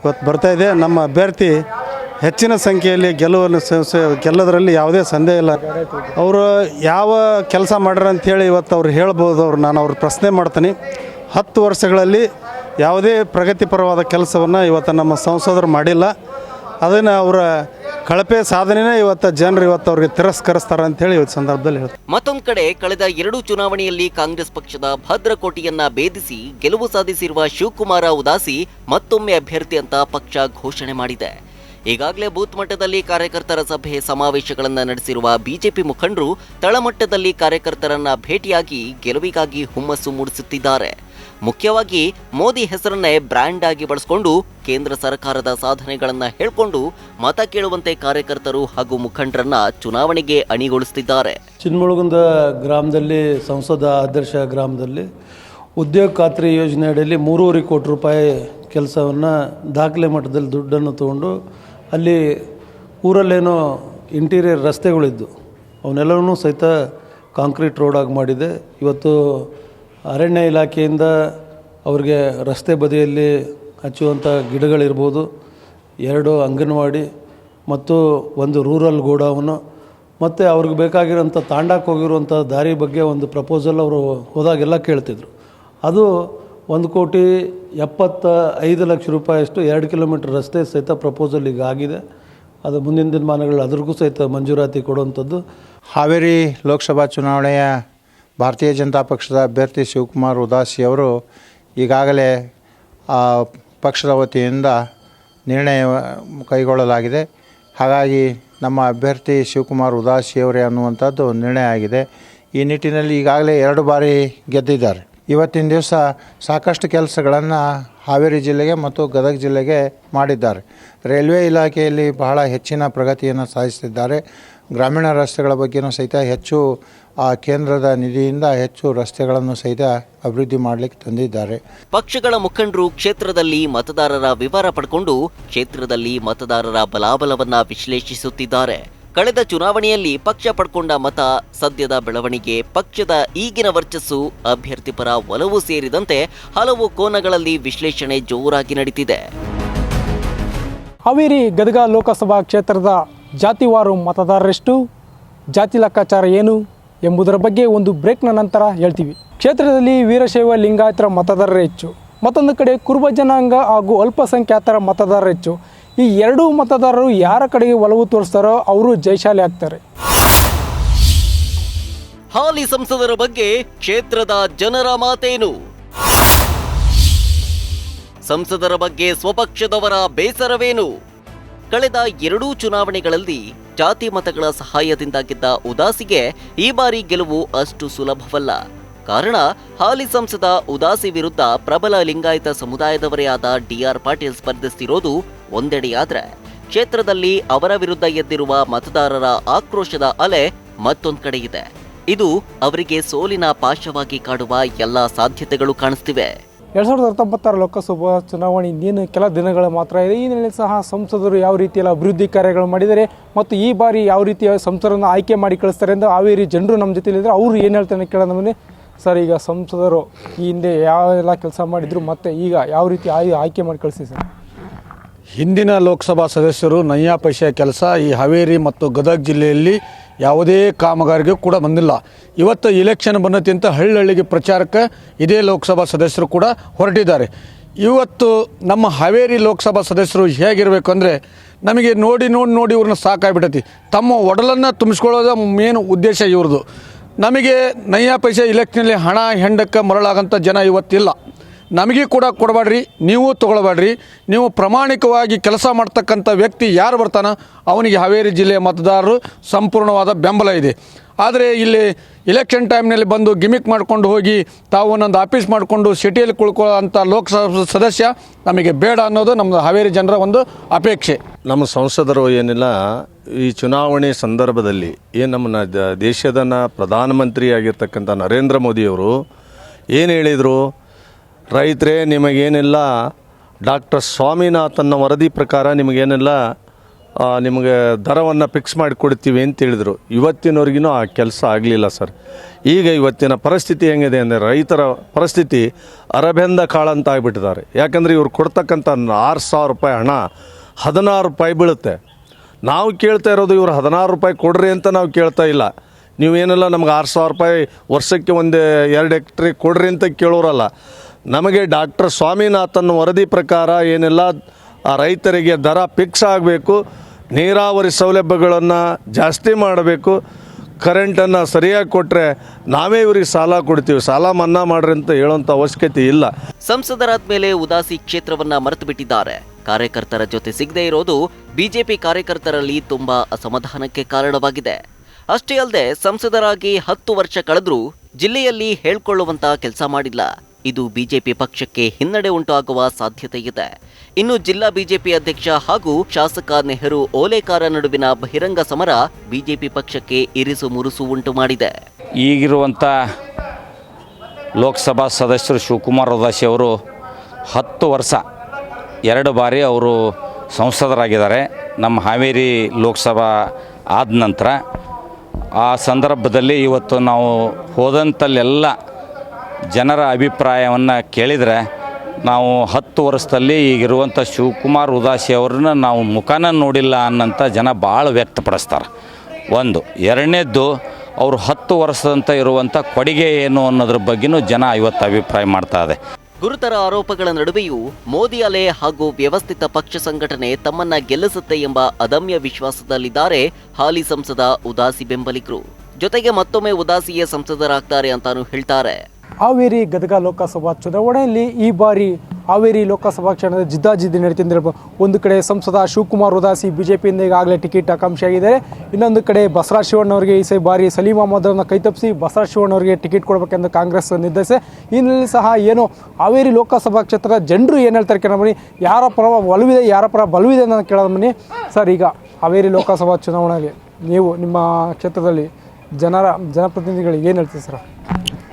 ಇವತ್ತು ಬರ್ತಾಯಿದೆ. ನಮ್ಮ ಅಭ್ಯರ್ಥಿ ಹೆಚ್ಚಿನ ಸಂಖ್ಯೆಯಲ್ಲಿ ಗೆಲ್ಲೋದ್ರಲ್ಲಿ ಯಾವುದೇ ಸಂದೇಹ ಇಲ್ಲ. ಅವರು ಯಾವ ಕೆಲಸ ಮಾಡ್ಯಾರ ಅಂಥೇಳಿ ಇವತ್ತು ಅವ್ರು ಹೇಳ್ಬೋದು. ನಾನು ಅವ್ರ ಪ್ರಶ್ನೆ ಮಾಡ್ತೀನಿ. 10 ವರ್ಷಗಳಲ್ಲಿ ಯಾವುದೇ ಪ್ರಗತಿಪರವಾದ ಕೆಲಸವನ್ನು ಇವತ್ತು ನಮ್ಮ ಸಂಸದರು ಮಾಡಿಲ್ಲ. ಅದನ್ನು ಅವರ ಕಳಪೆ ಸಾಧನೆನೇ ಇವತ್ತು ಜನರು ಅವ್ರಿಗೆ ತಿರಸ್ಕರಿಸ್ತಾರೆ ಅಂತೇಳಿ ಇವತ್ತು ಸಂದರ್ಭದಲ್ಲಿ ಹೇಳ್ತಾರೆ. ಮತ್ತೊಂದು ಕಡೆ ಕಳೆದ 2 ಚುನಾವಣೆಯಲ್ಲಿ ಕಾಂಗ್ರೆಸ್ ಪಕ್ಷದ ಭದ್ರಕೋಟೆಯನ್ನ ಭೇದಿಸಿ ಗೆಲುವು ಸಾಧಿಸಿರುವ ಶಿವಕುಮಾರ ಉದಾಸಿ ಮತ್ತೊಮ್ಮೆ ಅಭ್ಯರ್ಥಿ ಅಂತ ಪಕ್ಷ ಘೋಷಣೆ ಮಾಡಿದೆ. ಈಗಾಗಲೇ ಬೂತ್ ಮಟ್ಟದಲ್ಲಿ ಕಾರ್ಯಕರ್ತರ ಸಭೆ ಸಮಾವೇಶಗಳನ್ನು ನಡೆಸಿರುವ ಬಿಜೆಪಿ ಮುಖಂಡರು ತಳಮಟ್ಟದಲ್ಲಿ ಕಾರ್ಯಕರ್ತರನ್ನ ಭೇಟಿಯಾಗಿ ಗೆಲುವಿಗಾಗಿ ಹುಮ್ಮಸ್ಸು ಮೂಡಿಸುತ್ತಿದ್ದಾರೆ. ಮುಖ್ಯವಾಗಿ ಮೋದಿ ಹೆಸರನ್ನೇ ಬ್ರ್ಯಾಂಡ್ ಆಗಿ ಬಳಸಿಕೊಂಡು ಕೇಂದ್ರ ಸರ್ಕಾರದ ಸಾಧನೆಗಳನ್ನ ಹೇಳ್ಕೊಂಡು ಮತ ಕೇಳುವಂತೆ ಕಾರ್ಯಕರ್ತರು ಹಾಗೂ ಮುಖಂಡರನ್ನ ಚುನಾವಣೆಗೆ ಅಣಿಗೊಳಿಸುತ್ತಿದ್ದಾರೆ. ಚಿನ್ಮುಳುಗುಂದ ಗ್ರಾಮದಲ್ಲಿ ಸಂಸದ ಆದರ್ಶ ಗ್ರಾಮದಲ್ಲಿ ಉದ್ಯೋಗ ಖಾತ್ರಿ ಯೋಜನೆ ಅಡಿಯಲ್ಲಿ 3.5 ಕೋಟಿ ರೂಪಾಯಿ ಕೆಲಸವನ್ನು ದಾಖಲೆ ಮಟ್ಟದಲ್ಲಿ ದುಡ್ಡನ್ನು ತಗೊಂಡು ಅಲ್ಲಿ ಊರಲ್ಲೇನೋ ಇಂಟೀರಿಯರ್ ರಸ್ತೆಗಳಿದ್ದು ಅವನ್ನೆಲ್ಲವನ್ನೂ ಸಹಿತ ಕಾಂಕ್ರೀಟ್ ರೋಡಾಗಿ ಮಾಡಿದೆ. ಇವತ್ತು ಅರಣ್ಯ ಇಲಾಖೆಯಿಂದ ಅವ್ರಿಗೆ ರಸ್ತೆ ಬದಿಯಲ್ಲಿ ಹಚ್ಚುವಂಥ ಗಿಡಗಳಿರ್ಬೋದು, 2 ಅಂಗನವಾಡಿ ಮತ್ತು 1 ರೂರಲ್ ಗೋಡೌನು ಮತ್ತು ಅವ್ರಿಗೆ ಬೇಕಾಗಿರೋಂಥ ತಾಂಡಕ್ಕೆ ಹೋಗಿರುವಂಥ ದಾರಿ ಬಗ್ಗೆ ಒಂದು ಪ್ರಪೋಸಲ್ ಅವರು ಹೋದಾಗೆಲ್ಲ ಕೇಳ್ತಿದ್ರು. ಅದು 1,75,00,000 ರೂಪಾಯಿಯಷ್ಟು 2 ಕಿಲೋಮೀಟರ್ ರಸ್ತೆ ಸಹಿತ ಪ್ರಪೋಸಲ್ ಈಗ ಆಗಿದೆ. ಅದು ಮುಂದಿನ ದಿನಮಾನಗಳು ಅದ್ರಿಗೂ ಸಹಿತ ಮಂಜೂರಾತಿ ಕೊಡುವಂಥದ್ದು. ಹಾವೇರಿ ಲೋಕಸಭಾ ಚುನಾವಣೆಯ ಭಾರತೀಯ ಜನತಾ ಪಕ್ಷದ ಅಭ್ಯರ್ಥಿ ಶಿವಕುಮಾರ್ ಉದಾಸಿ ಅವರು ಈಗಾಗಲೇ ಪಕ್ಷದ ವತಿಯಿಂದ ನಿರ್ಣಯ ಕೈಗೊಳ್ಳಲಾಗಿದೆ. ಹಾಗಾಗಿ ನಮ್ಮ ಅಭ್ಯರ್ಥಿ ಶಿವಕುಮಾರ್ ಉದಾಸಿಯವರೇ ಅನ್ನುವಂಥದ್ದು ನಿರ್ಣಯ ಆಗಿದೆ. ಈ ನಿಟ್ಟಿನಲ್ಲಿ ಈಗಾಗಲೇ 2 ಬಾರಿ ಗೆದ್ದಿದ್ದಾರೆ. ಇವತ್ತಿನ ದಿವಸ ಸಾಕಷ್ಟು ಕೆಲಸಗಳನ್ನು ಹಾವೇರಿ ಜಿಲ್ಲೆಗೆ ಮತ್ತು ಗದಗ ಜಿಲ್ಲೆಗೆ ಮಾಡಿದ್ದಾರೆ. ರೈಲ್ವೆ ಇಲಾಖೆಯಲ್ಲಿ ಬಹಳ ಹೆಚ್ಚಿನ ಪ್ರಗತಿಯನ್ನು ಸಾಧಿಸಿದ್ದಾರೆ. ಗ್ರಾಮೀಣ ರಸ್ತೆಗಳ ಬಗ್ಗೆಯೂ ಸಹಿತ ಹೆಚ್ಚು ಕೇಂದ್ರದ ನಿಧಿಯಿಂದ ಹೆಚ್ಚು ರಸ್ತೆಗಳನ್ನು ಸಹಿತ ಅಭಿವೃದ್ಧಿ ಮಾಡಲಿಕ್ಕೆ ತಂದಿದ್ದಾರೆ. ಪಕ್ಷಗಳ ಮುಖಂಡರು ಕ್ಷೇತ್ರದಲ್ಲಿ ಮತದಾರರ ವಿವರ ಪಡ್ಕೊಂಡು ಕ್ಷೇತ್ರದಲ್ಲಿ ಮತದಾರರ ಬಲಾಬಲವನ್ನ ವಿಶ್ಲೇಷಿಸುತ್ತಿದ್ದಾರೆ. ಕಳೆದ ಚುನಾವಣೆಯಲ್ಲಿ ಪಕ್ಷ ಪಡ್ಕೊಂಡ ಮತ, ಸದ್ಯದ ಬೆಳವಣಿಗೆ, ಪಕ್ಷದ ಈಗಿನ ವರ್ಚಸ್ಸು, ಅಭ್ಯರ್ಥಿ ಪರ ಒಲವು ಸೇರಿದಂತೆ ಹಲವು ಕೋನಗಳಲ್ಲಿ ವಿಶ್ಲೇಷಣೆ ಜೋರಾಗಿ ನಡೀತಿದೆ. ಹಾವೇರಿ ಗದಗ ಲೋಕಸಭಾ ಕ್ಷೇತ್ರದ ಜಾತಿವಾರು ಮತದಾರರೆಷ್ಟು, ಜಾತಿ ಲೆಕ್ಕಾಚಾರ ಏನು ಎಂಬುದರ ಬಗ್ಗೆ ಒಂದು ಬ್ರೇಕ್ನ ನಂತರ ಹೇಳ್ತೀವಿ. ಕ್ಷೇತ್ರದಲ್ಲಿ ವೀರಶೈವ ಲಿಂಗಾಯತರ ಮತದಾರರು ಹೆಚ್ಚು, ಮತ್ತೊಂದು ಕಡೆ ಕುರುಬ ಜನಾಂಗ ಹಾಗೂ ಅಲ್ಪಸಂಖ್ಯಾತರ ಮತದಾರರು ಹೆಚ್ಚು. ಈ 2 ಮತದಾರರು ಯಾರ ಕಡೆಗೆ ಒಲವು ತೋರಿಸ್ತಾರೋ ಅವರು ಜಯಶಾಲಿ ಆಗ್ತಾರೆ. ಹಾಲಿ ಸಂಸದರ ಬಗ್ಗೆ ಕ್ಷೇತ್ರದ ಜನರ ಮಾತೇನು? ಸಂಸದರ ಬಗ್ಗೆ ಸ್ವಪಕ್ಷದವರ ಬೇಸರವೇನು? ಕಳೆದ 2 ಚುನಾವಣೆಗಳಲ್ಲಿ ಜಾತಿ ಮತಗಳ ಸಹಾಯದಿಂದ ಗೆದ್ದ ಉದಾಸಿಗೆ ಈ ಬಾರಿ ಗೆಲುವು ಅಷ್ಟು ಸುಲಭವಲ್ಲ. ಕಾರಣ ಹಾಲಿ ಸಂಸದ ಉದಾಸಿ ವಿರುದ್ಧ ಪ್ರಬಲ ಲಿಂಗಾಯತ ಸಮುದಾಯದವರೇ ಆದ ಡಿ.ಆರ್. ಪಾಟೀಲ್ ಸ್ಪರ್ಧಿಸುತ್ತಿರೋದು ಒಂದೆಡೆಯಾದ್ರೆ, ಕ್ಷೇತ್ರದಲ್ಲಿ ಅವರ ವಿರುದ್ಧ ಎದ್ದಿರುವ ಮತದಾರರ ಆಕ್ರೋಶದ ಅಲೆ ಮತ್ತೊಂದು ಕಡೆ ಇದೆ. ಇದು ಅವರಿಗೆ ಸೋಲಿನ ಪಾಶವಾಗಿ ಕಾಡುವ ಎಲ್ಲ ಸಾಧ್ಯತೆಗಳು ಕಾಣಿಸ್ತಿವೆ. 2019 ಲೋಕಸಭಾ ಚುನಾವಣೆ ಇನ್ನೇನು ಕೆಲ ದಿನಗಳ ಮಾತ್ರ ಇದೆ. ಈ ನಿಟ್ಟಿನಲ್ಲಿ ಸಹ ಸಂಸದರು ಯಾವ ರೀತಿಯೆಲ್ಲ ಅಭಿವೃದ್ಧಿ ಕಾರ್ಯಗಳು ಮಾಡಿದ್ದಾರೆ ಮತ್ತು ಈ ಬಾರಿ ಯಾವ ರೀತಿಯ ಸಂಸದರನ್ನು ಆಯ್ಕೆ ಮಾಡಿ ಕಳಿಸ್ತಾರೆ ಎಂದು ಹಾವೇರಿ ಜನರು ನಮ್ಮ ಜೊತೆಲಿದ್ದರೆ ಅವರು ಏನು ಹೇಳ್ತಾರೆ ಕೇಳೋಣ ಬನ್ನಿ. ಸರ್, ಈಗ ಸಂಸದರು ಈ ಹಿಂದೆ ಯಾವೆಲ್ಲ ಕೆಲಸ ಮಾಡಿದ್ರು ಮತ್ತು ಈಗ ಯಾವ ರೀತಿ ಆಯ್ಕೆ ಮಾಡಿ ಕಳಿಸಿ ಸರ್? ಹಿಂದಿನ ಲೋಕಸಭಾ ಸದಸ್ಯರು ನಯ್ಯಾ ಪೈಸೆ ಕೆಲಸ ಈ ಹಾವೇರಿ ಮತ್ತು ಗದಗ ಜಿಲ್ಲೆಯಲ್ಲಿ ಯಾವುದೇ ಕಾಮಗಾರಿಗೆ ಕೂಡ ಬಂದಿಲ್ಲ. ಇವತ್ತು ಇಲೆಕ್ಷನ್ ಬಂದತಿಂತ ಹಳ್ಳಿಗೆ ಪ್ರಚಾರಕ್ಕೆ ಇದೇ ಲೋಕಸಭಾ ಸದಸ್ಯರು ಕೂಡ ಹೊರಟಿದ್ದಾರೆ. ಇವತ್ತು ನಮ್ಮ ಹಾವೇರಿ ಲೋಕಸಭಾ ಸದಸ್ಯರು ಹೇಗಿರಬೇಕು ಅಂದರೆ, ನಮಗೆ ನೋಡಿ ಇವ್ರನ್ನ ಸಾಕಾಗ್ಬಿಟ್ಟೈತಿ. ತಮ್ಮ ಒಡಲನ್ನು ತುಂಬಿಸ್ಕೊಳ್ಳೋದು ಮೇನ್ ಉದ್ದೇಶ ಇವ್ರದ್ದು. ನಮಗೆ ನಯ್ಯಾ ಪೈಸೆ ಇಲೆಕ್ಷನಲ್ಲಿ ಹಣ ಹೆಂಡಕ್ಕೆ ಮರಳಾಗಂಥ ಜನ ಇವತ್ತಿಲ್ಲ. ನಮಗೆ ಕೂಡ ಕೊಡಬೇಡ್ರಿ, ನೀವು ತೊಗೊಳ್ಬೇಡ್ರಿ. ನೀವು ಪ್ರಾಮಾಣಿಕವಾಗಿ ಕೆಲಸ ಮಾಡ್ತಕ್ಕಂಥ ವ್ಯಕ್ತಿ ಯಾರು ಬರ್ತಾನೋ ಅವನಿಗೆ ಹಾವೇರಿ ಜಿಲ್ಲೆಯ ಮತದಾರರು ಸಂಪೂರ್ಣವಾದ ಬೆಂಬಲ ಇದೆ. ಆದರೆ ಇಲ್ಲಿ ಇಲೆಕ್ಷನ್ ಟೈಮ್ನಲ್ಲಿ ಬಂದು ಗಿಮಿಕ್ ಮಾಡ್ಕೊಂಡು ಹೋಗಿ ತಾವು ಒಂದೊಂದು ಆಫೀಸ್ ಮಾಡಿಕೊಂಡು ಸಿಟಿಯಲ್ಲಿ ಕುಳ್ಕೊಳ್ಳೋಂಥ ಲೋಕಸಭಾ ಸದಸ್ಯ ನಮಗೆ ಬೇಡ ಅನ್ನೋದು ನಮ್ಮ ಹಾವೇರಿ ಜನರ ಒಂದು ಅಪೇಕ್ಷೆ. ನಮ್ಮ ಸಂಸದರು ಏನಿಲ್ಲ, ಈ ಚುನಾವಣೆ ಸಂದರ್ಭದಲ್ಲಿ ಏನು ನಮ್ಮ ದೇಶದ ಪ್ರಧಾನಮಂತ್ರಿಯಾಗಿರ್ತಕ್ಕಂಥ ನರೇಂದ್ರ ಮೋದಿಯವರು ಏನು ಹೇಳಿದರು, ರೈತರೇ ನಿಮಗೇನಿಲ್ಲ, ಡಾಕ್ಟರ್ ಸ್ವಾಮಿನಾಥನ್ನ ವರದಿ ಪ್ರಕಾರ ನಿಮಗೇನಿಲ್ಲ ನಿಮಗೆ ದರವನ್ನು ಫಿಕ್ಸ್ ಮಾಡಿ ಕೊಡ್ತೀವಿ ಅಂತ ಹೇಳಿದರು. ಇವತ್ತಿನವರೆಗೂ ಆ ಕೆಲಸ ಆಗಲಿಲ್ಲ ಸರ್. ಈಗ ಇವತ್ತಿನ ಪರಿಸ್ಥಿತಿ ಹೆಂಗಿದೆ ಅಂದರೆ ರೈತರ ಪರಿಸ್ಥಿತಿ ಅರಬೆಂದ ಕಾಳಂತ ಆಗಿಬಿಟ್ಟಿದ್ದಾರೆ. ಯಾಕಂದರೆ ಇವ್ರು ಕೊಡ್ತಕ್ಕಂಥ 6,000 ರೂಪಾಯಿ ಹಣ 16 ರೂಪಾಯಿ ಬೀಳುತ್ತೆ. ನಾವು ಕೇಳ್ತಾ ಇರೋದು ಇವರು 16 ರೂಪಾಯಿ ಕೊಡ್ರಿ ಅಂತ ನಾವು ಕೇಳ್ತಾ ಇಲ್ಲ. ನೀವೇನೆಲ್ಲ ನಮ್ಗೆ 6,000 ರೂಪಾಯಿ ವರ್ಷಕ್ಕೆ 2 ಎಕ್ಟ್ರೆ ಕೊಡ್ರಿ ಅಂತ ಕೇಳೋರಲ್ಲ. ನಮಗೆ ಡಾಕ್ಟರ್ ಸ್ವಾಮಿನಾಥನ್ ವರದಿ ಪ್ರಕಾರ ಏನೆಲ್ಲ ಆ ರೈತರಿಗೆ ದರ ಫಿಕ್ಸ್ ಆಗಬೇಕು, ನೀರಾವರಿ ಸೌಲಭ್ಯಗಳನ್ನು ಜಾಸ್ತಿ ಮಾಡಬೇಕು, ಕರೆಂಟನ್ನು ಸರಿಯಾಗಿ ಕೊಟ್ಟರೆ ನಾವೇ ಇವ್ರಿಗೆ ಸಾಲ ಕೊಡ್ತೀವಿ, ಸಾಲ ಮನ್ನಾ ಮಾಡ್ರಿ ಅಂತ ಹೇಳೋಂಥ ಅವಶ್ಯಕತೆ ಇಲ್ಲ. ಸಂಸದರಾದ ಮೇಲೆ ಉದಾಸಿ ಕ್ಷೇತ್ರವನ್ನ ಮರೆತು ಬಿಟ್ಟಿದ್ದಾರೆ. ಕಾರ್ಯಕರ್ತರ ಜೊತೆ ಸಿಗದೇ ಇರೋದು ಬಿಜೆಪಿ ಕಾರ್ಯಕರ್ತರಲ್ಲಿ ತುಂಬಾ ಅಸಮಾಧಾನಕ್ಕೆ ಕಾರಣವಾಗಿದೆ. ಅಷ್ಟೇ ಅಲ್ಲದೆ ಸಂಸದರಾಗಿ 10 ವರ್ಷ ಕಳೆದ್ರೂ ಜಿಲ್ಲೆಯಲ್ಲಿ ಹೇಳ್ಕೊಳ್ಳುವಂತ ಕೆಲಸ ಮಾಡಿಲ್ಲ. ಇದು ಬಿಜೆಪಿ ಪಕ್ಷಕ್ಕೆ ಹಿನ್ನಡೆ ಉಂಟಾಗುವ ಸಾಧ್ಯತೆ ಇದೆ. ಇನ್ನು ಜಿಲ್ಲಾ ಬಿಜೆಪಿ ಅಧ್ಯಕ್ಷ ಹಾಗೂ ಶಾಸಕ ನೆಹರು ಓಲೇಕಾರ ನಡುವಿನ ಬಹಿರಂಗ ಸಮರ ಬಿಜೆಪಿ ಪಕ್ಷಕ್ಕೆ ಇರಿಸು ಮುರುಸು ಉಂಟು ಮಾಡಿದೆ. ಈಗಿರುವಂಥ ಲೋಕಸಭಾ ಸದಸ್ಯರು ಶಿವಕುಮಾರ್ ಉದಾಸಿ ಅವರು 10 ವರ್ಷ 2 ಬಾರಿ ಅವರು ಸಂಸದರಾಗಿದ್ದಾರೆ. ನಮ್ಮ ಹಾವೇರಿ ಲೋಕಸಭಾ ಆದ ನಂತರ ಆ ಸಂದರ್ಭದಲ್ಲಿ ಇವತ್ತು ನಾವು ಹೋದಂತಲ್ಲೆಲ್ಲ ಜನರ ಅಭಿಪ್ರಾಯವನ್ನು ಕೇಳಿದರೆ ನಾವು 10 ವರ್ಷದಲ್ಲಿ ಈಗಿರುವಂಥ ಶಿವಕುಮಾರ್ ಉದಾಸಿ ಅವ್ರನ್ನ ನಾವು ಮುಖಾನ ನೋಡಿಲ್ಲ ಅನ್ನೋಂಥ ಜನ ಭಾಳ ವ್ಯಕ್ತಪಡಿಸ್ತಾರೆ. ಒಂದು ಎರಡನೇದ್ದು ಅವರು 10 ವರ್ಷದಂತ ಇರುವಂಥ ಕೊಡುಗೆ ಏನು ಅನ್ನೋದ್ರ ಬಗ್ಗೆನೂ ಜನ ಇವತ್ತು ಅಭಿಪ್ರಾಯ ಮಾಡ್ತಾ ಇದೆ. ಗುರುತರ ಆರೋಪಗಳ ನಡುವೆಯೂ ಮೋದಿ ಅಲೆ ಹಾಗೂ ವ್ಯವಸ್ಥಿತ ಪಕ್ಷ ಸಂಘಟನೆ ತಮ್ಮನ್ನ ಗೆಲ್ಲಿಸುತ್ತೆ ಎಂಬ ಅದಮ್ಯ ವಿಶ್ವಾಸದಲ್ಲಿದ್ದಾರೆ ಹಾಲಿ ಸಂಸದ ಉದಾಸಿ ಬೆಂಬಲಿಗರು. ಜೊತೆಗೆ ಮತ್ತೊಮ್ಮೆ ಉದಾಸಿಯೇ ಸಂಸದರಾಗ್ತಾರೆ ಅಂತಾನೂ ಹೇಳ್ತಾರೆ. ಹಾವೇರಿ ಗದಗ ಲೋಕಸಭಾ ಚುನಾವಣೆಯಲ್ಲಿ ಈ ಬಾರಿ ಹಾವೇರಿ ಲೋಕಸಭಾ ಕ್ಷೇತ್ರದ ಜಿದ್ದಾಜಿದ್ದಿ ನಡೀತಿದೆ. ಒಂದು ಕಡೆ ಸಂಸದ ಶಿವಕುಮಾರ್ ಉದಾಸಿ ಬಿಜೆಪಿಯಿಂದ ಈಗಾಗಲೇ ಟಿಕೆಟ್ ಆಕಾಂಕ್ಷಿಯಾಗಿದ್ದಾರೆ. ಇನ್ನೊಂದು ಕಡೆ ಬಸವರಾಜ ಶಿವಣ್ಣವರಿಗೆ ಈ ಬಾರಿ ಸಲೀಂ ಅಹಮದ್ ಅವರನ್ನು ಕೈತಪ್ಪಿಸಿ ಬಸವರಾಜ ಶಿವಣ್ಣವರಿಗೆ ಟಿಕೆಟ್ ಕೊಡಬೇಕೆಂದು ಕಾಂಗ್ರೆಸ್ ನಿರ್ಧರಿಸಿದೆ. ಈ ನಿಟ್ಟಿನಲ್ಲಿ ಸಹ ಏನು ಹಾವೇರಿ ಲೋಕಸಭಾ ಕ್ಷೇತ್ರದ ಜನರು ಏನು ಹೇಳ್ತಾರೆ ಕೇಳೋಣ ಬನ್ನಿ. ಯಾರ ಪರ ಒಲವಿದೆ ಯಾರ ಪರ ಬಲವಿದೆ ಅನ್ನೋದು ಕೇಳೋಣ ಬನ್ನಿ. ಸರ್, ಈಗ ಹಾವೇರಿ ಲೋಕಸಭಾ ಚುನಾವಣೆಗೆ ನೀವು ನಿಮ್ಮ ಕ್ಷೇತ್ರದಲ್ಲಿ ಜನಪ್ರತಿನಿಧಿಗಳಿಗೆ ಏನು ಹೇಳ್ತೀವಿ ಸರ್?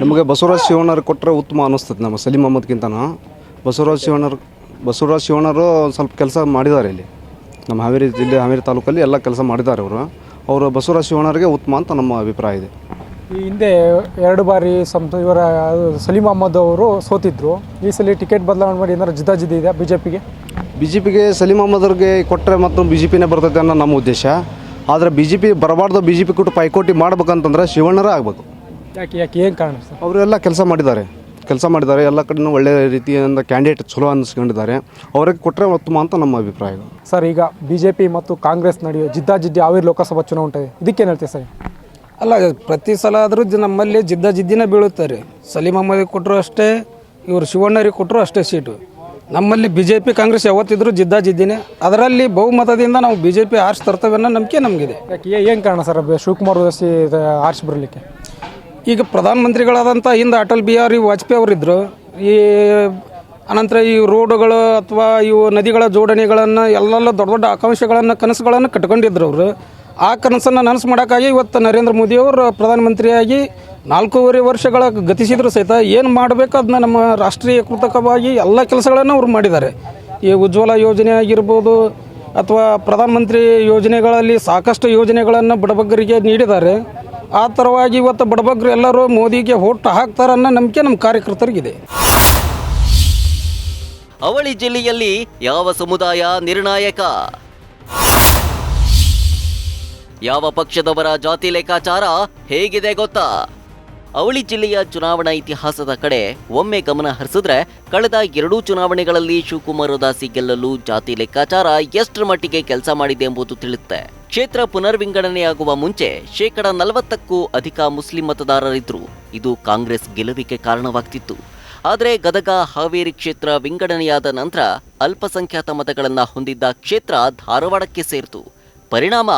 ನಮಗೆ ಬಸವರಾಜ ಶಿವಣ್ಣರು ಕೊಟ್ಟರೆ ಉತ್ತಮ ಅನ್ನಿಸ್ತದೆ. ನಮ್ಮ ಸಲೀಂ ಅಹಮದ್ಗಿಂತನೂ ಬಸವರಾಜ ಶಿವಣ್ಣರು ಸ್ವಲ್ಪ ಕೆಲಸ ಮಾಡಿದ್ದಾರೆ. ಇಲ್ಲಿ ನಮ್ಮ ಹಾವೇರಿ ಜಿಲ್ಲೆ ಹಾವೇರಿ ತಾಲೂಕಲ್ಲಿ ಎಲ್ಲ ಕೆಲಸ ಮಾಡಿದ್ದಾರೆ. ಅವರು ಬಸವರಾಜ ಶಿವಣ್ಣರಿಗೆ ಉತ್ತಮ ಅಂತ ನಮ್ಮ ಅಭಿಪ್ರಾಯ ಇದೆ. ಈ ಹಿಂದೆ 2 ಬಾರಿ ಇವರ ಸಲೀಂ ಅಹಮದ್ ಅವರು ಸೋತಿದ್ರು. ಈ ಸಲ ಟಿಕೆಟ್ ಬದಲಾವಣೆ ಮಾಡಿ ಏನಾದ್ರು ಜಿದ್ದಾಜಿದ್ದಿ ಇದೆ ಬಿಜೆಪಿಗೆ? ಸಲೀಂ ಅಹಮದ್ರಿಗೆ ಕೊಟ್ಟರೆ ಮತ್ತು BJPನೇ ಬರ್ತೈತೆ ಅನ್ನೋ ನಮ್ಮ ಉದ್ದೇಶ. ಆದರೆ BJP ಬರಬಾರ್ದು, BJP ಕೊಟ್ಟು ಪೈಕೋಟಿ ಮಾಡ್ಬೇಕಂತಂದ್ರೆ ಶಿವಣ್ಣರೇ ಆಗಬೇಕು. ಯಾಕೆ ಏನು ಕಾರಣ ಸರ್? ಅವರೆಲ್ಲ ಕೆಲಸ ಮಾಡಿದ್ದಾರೆ. ಎಲ್ಲ ಕಡೆಯೂ ಒಳ್ಳೆಯ ರೀತಿಯಿಂದ ಕ್ಯಾಂಡಿಡೇಟ್ ಚಲೋ ಅನ್ನಿಸ್ಕೊಂಡಿದ್ದಾರೆ. ಅವರಿಗೆ ಕೊಟ್ಟರೆ ಉತ್ತಮ ಅಂತ ನಮ್ಮ ಅಭಿಪ್ರಾಯ. ಸರ್, ಈಗ ಬಿಜೆಪಿ ಮತ್ತು ಕಾಂಗ್ರೆಸ್ ನಡುವೆ ಜಿದ್ದಾಜಿದ್ದಿ ಹಾವೇರಿ ಲೋಕಸಭಾ ಚುನಾವಣೆ ಉಂಟಿದೆ. ಇದಕ್ಕೇನು ಹೇಳ್ತೀವಿ ಸರ್? ಅಲ್ಲ, ಪ್ರತಿ ಸಲ ಆದರೂ ನಮ್ಮಲ್ಲಿ ಜಿದ್ದಾಜಿದ್ದಿನೇ ಬೀಳುತ್ತಾರೆ. ಸಲೀಂ ಅಹಮದಿಗೆ ಕೊಟ್ಟರು ಅಷ್ಟೇ, ಇವರು ಶಿವಣ್ಣರಿಗೆ ಕೊಟ್ಟರು ಅಷ್ಟೇ ಸೀಟು. ನಮ್ಮಲ್ಲಿ BJP ಕಾಂಗ್ರೆಸ್ ಯಾವತ್ತಿದ್ರು ಜಿದ್ದಾಜಿದ್ದಿನೇ. ಅದರಲ್ಲಿ ಬಹುಮತದಿಂದ ನಾವು BJP ಆರ್ಸ್ ತರ್ತೇವೆ ಅನ್ನೋ ನಂಬಿಕೆ ನಮಗಿದೆ. ಏನು ಕಾರಣ ಸರ್ ಶಿವಕುಮಾರ್ ಉದಾಸಿ ಆರ್ಸ್ ಬರಲಿಕ್ಕೆ? ಈಗ ಪ್ರಧಾನಮಂತ್ರಿಗಳಾದಂಥ ಹಿಂದೆ ಅಟಲ್ ಬಿಹಾರಿ ವಾಜಪೇಯಿ ಅವರಿದ್ದರು. ಈ ಅನಂತರ ಈ ರೋಡುಗಳು ಅಥವಾ ಇವು ನದಿಗಳ ಜೋಡಣೆಗಳನ್ನು ಎಲ್ಲೆಲ್ಲ ದೊಡ್ಡ ದೊಡ್ಡ ಆಕಾಂಕ್ಷೆಗಳನ್ನು ಕನಸುಗಳನ್ನು ಕಟ್ಕೊಂಡಿದ್ರು ಅವರು. ಆ ಕನಸನ್ನು ನನಸು ಮಾಡೋಕ್ಕಾಗಿ ಇವತ್ತು ನರೇಂದ್ರ ಮೋದಿಯವರು ಪ್ರಧಾನಮಂತ್ರಿಯಾಗಿ 4.5 ವರ್ಷಗಳ ಗತಿಸಿದ್ರು ಸಹಿತ ಏನು ಮಾಡಬೇಕು ಅದನ್ನ ನಮ್ಮ ರಾಷ್ಟ್ರೀಯಕೃತಕವಾಗಿ ಎಲ್ಲ ಕೆಲಸಗಳನ್ನು ಅವರು ಮಾಡಿದ್ದಾರೆ. ಈ ಉಜ್ವಲ ಯೋಜನೆ ಆಗಿರ್ಬೋದು ಅಥವಾ ಪ್ರಧಾನಮಂತ್ರಿ ಯೋಜನೆಗಳಲ್ಲಿ ಸಾಕಷ್ಟು ಯೋಜನೆಗಳನ್ನು ಬಡಬಗ್ಗರಿಗೆ ನೀಡಿದ್ದಾರೆ. ಆ ಥರವಾಗಿ ಇವತ್ತು ಬಡಬಗ್ಗರು ಎಲ್ಲರೂ ಮೋದಿಗೆ ವೋಟ್ ಹಾಕ್ತಾರೆ ಅನ್ನೋ ನಂಬಿಕೆ ನಮ್ಮ ಕಾರ್ಯಕರ್ತರಿಗಿದೆ. ಅವಳಿ ಜಿಲ್ಲೆಯಲ್ಲಿ ಯಾವ ಸಮುದಾಯ ನಿರ್ಣಾಯಕ? ಯಾವ ಪಕ್ಷದವರ ಜಾತಿ ಲೆಕ್ಕಾಚಾರ ಹೇಗಿದೆ ಗೊತ್ತಾ? ಅವಳಿ ಜಿಲ್ಲೆಯ ಚುನಾವಣಾ ಇತಿಹಾಸದ ಕಡೆ ಒಮ್ಮೆ ಗಮನ ಹರಿಸಿದ್ರೆ ಕಳೆದ 2 ಚುನಾವಣೆಗಳಲ್ಲಿ ಶಿವಕುಮಾರ್ ಉದಾಸಿ ಗೆಲ್ಲಲು ಜಾತಿ ಲೆಕ್ಕಾಚಾರ ಎಷ್ಟರ ಮಟ್ಟಿಗೆ ಕೆಲಸ ಮಾಡಿದೆ ಎಂಬುದು ತಿಳಿಯುತ್ತೆ. ಕ್ಷೇತ್ರ ಪುನರ್ವಿಂಗಡಣೆಯಾಗುವ ಮುಂಚೆ 40%ಕ್ಕೂ ಅಧಿಕ ಮುಸ್ಲಿಂ ಮತದಾರರಿದ್ರು. ಇದು ಕಾಂಗ್ರೆಸ್ ಗೆಲುವಿಗೆ ಕಾರಣವಾಗ್ತಿತ್ತು. ಆದರೆ ಗದಗ ಹಾವೇರಿ ಕ್ಷೇತ್ರ ವಿಂಗಡಣೆಯಾದ ನಂತರ ಅಲ್ಪಸಂಖ್ಯಾತ ಮತಗಳನ್ನು ಹೊಂದಿದ್ದ ಕ್ಷೇತ್ರ ಧಾರವಾಡಕ್ಕೆ ಸೇರಿತು. ಪರಿಣಾಮ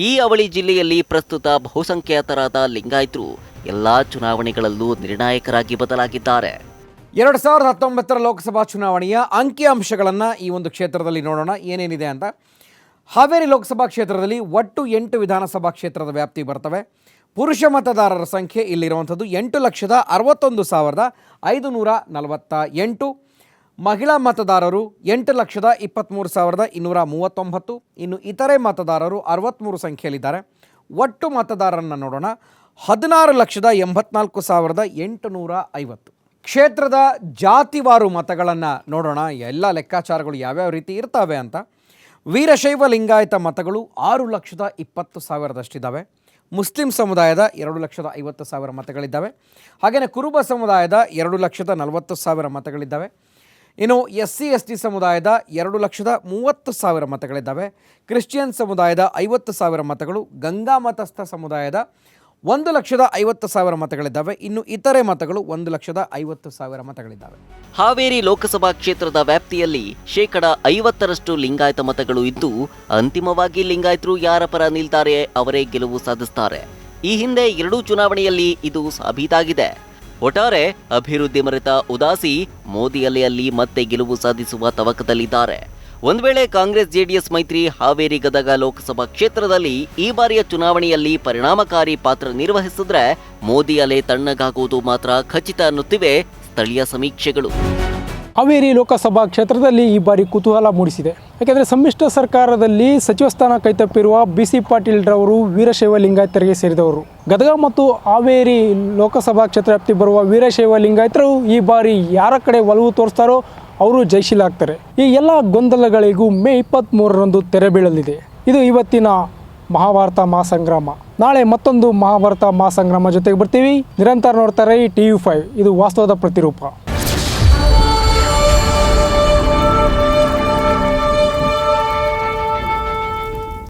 ಈ ಅವಳಿ ಜಿಲ್ಲೆಯಲ್ಲಿ ಪ್ರಸ್ತುತ ಬಹುಸಂಖ್ಯಾತರಾದ ಲಿಂಗಾಯತರು ಎಲ್ಲಾ ಚುನಾವಣೆಗಳಲ್ಲೂ ನಿರ್ಣಾಯಕರಾಗಿ ಬದಲಾಗಿದ್ದಾರೆ. 2019 ಲೋಕಸಭಾ ಚುನಾವಣೆಯ ಅಂಕಿಅಂಶಗಳನ್ನು ಈ ಒಂದು ಕ್ಷೇತ್ರದಲ್ಲಿ ನೋಡೋಣ ಏನೇನಿದೆ ಅಂತ. ಹಾವೇರಿ ಲೋಕಸಭಾ ಕ್ಷೇತ್ರದಲ್ಲಿ ಒಟ್ಟು 8 ವಿಧಾನಸಭಾ ಕ್ಷೇತ್ರದ ವ್ಯಾಪ್ತಿ ಬರ್ತವೆ. ಪುರುಷ ಮತದಾರರ ಸಂಖ್ಯೆ ಇಲ್ಲಿರುವಂಥದ್ದು 8,61,548. ಮಹಿಳಾ ಮತದಾರರು 8,23,239, ಇನ್ನು ಇತರೆ ಮತದಾರರು 63 ಸಂಖ್ಯೆಯಲ್ಲಿದ್ದಾರೆ. ಒಟ್ಟು ಮತದಾರರನ್ನು ನೋಡೋಣ, 16,84,850. ಕ್ಷೇತ್ರದ ಜಾತಿವಾರು ಮತಗಳನ್ನು ನೋಡೋಣ, ಎಲ್ಲ ಲೆಕ್ಕಾಚಾರಗಳು ಯಾವ್ಯಾವ ರೀತಿ ಇರ್ತವೆ ಅಂತ. ವೀರಶೈವ ಲಿಂಗಾಯತ ಮತಗಳು 6,20,000 ಮುಸ್ಲಿಂ ಸಮುದಾಯದ 2,50,000 ಮತಗಳಿದ್ದಾವೆ. ಹಾಗೆಯೇ ಕುರುಬ ಸಮುದಾಯದ 2,40,000 ಮತಗಳಿದ್ದಾವೆ. ಇನ್ನು SC/ST ಸಮುದಾಯದ 2,30,000 ಮತಗಳಿದ್ದಾವೆ. ಕ್ರಿಶ್ಚಿಯನ್ ಸಮುದಾಯದ 50,000 ಮತಗಳು, ಗಂಗಾ ಮತಸ್ಥ ಸಮುದಾಯದ 1,50,000 ಮತಗಳಿದ್ದಾವೆ. ಇನ್ನು ಇತರೆ ಮತಗಳು 1,50,000 ಮತಗಳಿದ್ದಾವೆ. ಹಾವೇರಿ ಲೋಕಸಭಾ ಕ್ಷೇತ್ರದ ವ್ಯಾಪ್ತಿಯಲ್ಲಿ 50% ಲಿಂಗಾಯತ ಮತಗಳು ಇದ್ದು, ಅಂತಿಮವಾಗಿ ಲಿಂಗಾಯತರು ಯಾರ ಪರ ನಿಲ್ತಾರೆ ಅವರೇ ಗೆಲುವು ಸಾಧಿಸುತ್ತಾರೆ. ಈ ಹಿಂದೆ 2 ಚುನಾವಣೆಯಲ್ಲಿ ಇದು ಸಾಬೀತಾಗಿದೆ. ಒಟ್ಟಾರೆ ಅಭಿವೃದ್ಧಿ ಮರೆತ ಉದಾಸಿ ಮೋದಿ ಅಲೆಯಲ್ಲಿ ಮತ್ತೆ ಗೆಲುವು ಸಾಧಿಸುವ ತವಕದಲ್ಲಿದ್ದಾರೆ. ಒಂದು ವೇಳೆ ಕಾಂಗ್ರೆಸ್ ಜೆಡಿಎಸ್ ಮೈತ್ರಿ ಹಾವೇರಿ ಗದಗ ಲೋಕಸಭಾ ಕ್ಷೇತ್ರದಲ್ಲಿ ಈ ಬಾರಿಯ ಚುನಾವಣೆಯಲ್ಲಿ ಪರಿಣಾಮಕಾರಿ ಪಾತ್ರ ನಿರ್ವಹಿಸಿದ್ರೆ ಮೋದಿ ಅಲೆ ತಣ್ಣಗಾಗುವುದು ಮಾತ್ರ ಖಚಿತ ಅನ್ನುತ್ತಿವೆ ಸ್ಥಳೀಯ ಸಮೀಕ್ಷೆಗಳು. ಹಾವೇರಿ ಲೋಕಸಭಾ ಕ್ಷೇತ್ರದಲ್ಲಿ ಈ ಬಾರಿ ಕುತೂಹಲ ಮೂಡಿಸಿದೆ. ಯಾಕೆಂದರೆ ಸಮ್ಮಿಶ್ರ ಸರ್ಕಾರದಲ್ಲಿ ಸಚಿವ ಸ್ಥಾನ ಕೈತಪ್ಪಿರುವ BC ಪಾಟೀಲ್ ರವರು ವೀರಶೈವ ಲಿಂಗಾಯತರಿಗೆ ಸೇರಿದವರು. ಗದಗ ಮತ್ತು ಹಾವೇರಿ ಲೋಕಸಭಾ ಕ್ಷೇತ್ರ ವ್ಯಾಪ್ತಿ ಬರುವ ವೀರಶೈವ ಲಿಂಗಾಯತರು ಈ ಬಾರಿ ಯಾರ ಕಡೆ ಒಲವು ತೋರಿಸ್ತಾರೋ ಅವರು ಜಯಶೀಲಾಗ್ತಾರೆ. ಈ ಎಲ್ಲ ಗೊಂದಲಗಳಿಗೂ ಮೇ 23ರಂದು ತೆರೆ ಬೀಳಲಿದೆ. ಇದು ಇವತ್ತಿನ ಮಹಾಭಾರತ ಮಹಾಸಂಗ್ರಾಮ. ನಾಳೆ ಮತ್ತೊಂದು ಮಹಾಭಾರತ ಮಹಾಸಂಗ್ರಾಮ ಜೊತೆಗೆ ಬರ್ತೀವಿ. ನಿರಂತರ ನೋಡ್ತಾರೆ TV5, ಇದು ವಾಸ್ತವದ ಪ್ರತಿರೂಪ.